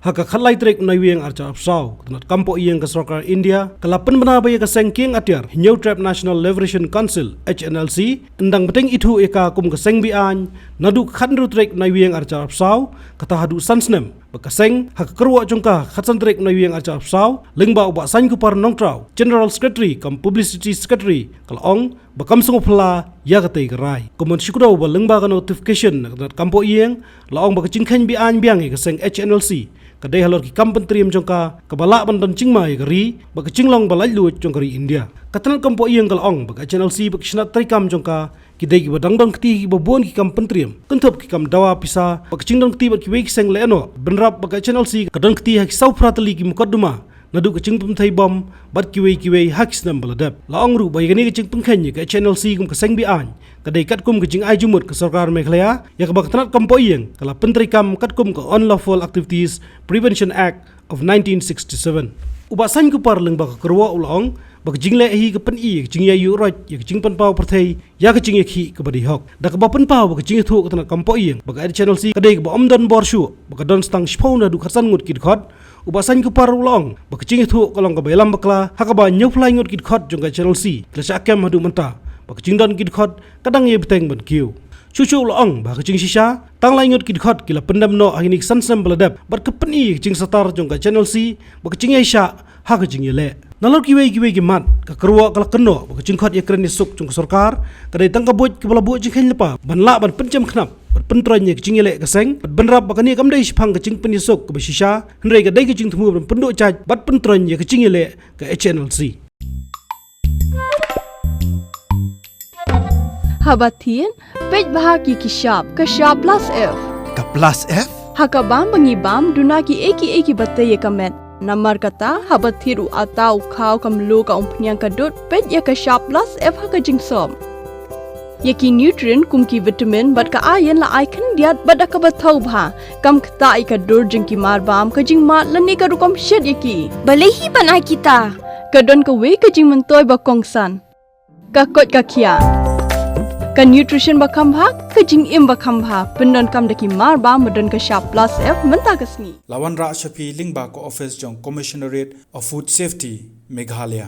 haka khalai trek nai wiang archa apsau tanat kampo iang ka sarkar India kalapan banabaya ka Seng king Atiar New Trap National Liberation Council HNLC endang beteng Ithuh eka kum ka Seng Beaiñ nadu khandru trek nai wiang archa apsau kata hadu Snem baka Seng haka Kyrwoh jongka khatsan trek nai wiang archa apsau lingba uba Saiñkupar nongtrau General Secretary kam Publicity Secretary kalong bakam sungu Phylla ya katei karai komon shikro ba lengba ka notification nak kampo ieng laong baka chingkhen Beaiñ Biang ka Seng HNLC kadai halor ki kampentriam jongka kabala bandan chingmai kari baka chinglong balai lu jongkari India katan kampo ieng kalong baka HNLC baka shnat trikam jongka kidai ki badangdang kti ki babon ki kampentriam kenthop ki kam dawa pisa baka chingdang kti bak ki wei Seng leno benrap baka HNLC kadang kti hak sau pratali ki mukadduma nadu ka chingpum thai bom bat kiwei haks nam baladap laong ru bai gani ka chingpum khanya ka HNLC kum ka Seng Beaiñ kadai kat kum ka jing ai jumut ka sarkar Meghalaya ya ka baktanat kampo ieng kala pentri kam kat kum ka Unlawful Activities Prevention Act of 1967 uba Saiñkupar leng baka Kyrwoh ulong baka jingle hi ka pen i jing ya yu roj ya ka jing pan pau parthai ya ka jing khi ka badi hok da ka ba pen pau baka jing Ithuh ka tanat kampo ieng baka HNLC kadai ka ba omdan borshu baka don stang shpona du kharsan ngut ki Dkhot uba Saiñkupar ulong baka jing Ithuh kalong ka belam bakla hakaba nyuflai ngut ki Dkhot jong ka HNLC klasa kem hadu menta baka jing don ki Dkhot kadang ye beteng ban kiu chuchu ulong baka jing shisha tang lai ngut ki Dkhot kila pendam no ahinik sansam baladap bat ka pen i jing satar jong ka HNLC baka jing ye sha ha ka jing ye le nalor kiwei ki mat ka Kyrwoh kala kenno baka jing Dkhot ye kren suk jong ka sarkar kadai tang ka boj ka bala boj jing hen lepa ban la ban pencam knap bat pentron ye jing ye le ka Seng bat benrap baka ni kam dai shphang ka jing pen suk ka shisha hnrei ka dai ka jing thumu ban pendo chaj bat pentron ye ka jing ye le ka HNLC Habatin, pej bahagi ki sharp plus F. Ka plus F? Haka bam bangi bam duna ki eki bataye kamet. Namar kata habathiru atau khau kam lo ka umpnyang ka dot pej ya ka sharp plus F haka jingsom. Yaki nutrient kum ki vitamin bat ka iron la icon diat bat ka bathau bha kam kta I ka dor jing ki mar bam ka jing mat lani ka rukom shed yaki. Balehi banai kita. Ka don ka we ka jing mentoy ba kongsan. Ka kot ka kia. Ka nutrition bakam bha ka jing im bakam bha pendon kam daki mar ba modon ka sharp plus F menta kasni Lawan Ra Shafi Lingba ko office jong Commissionerate of Food Safety Meghalaya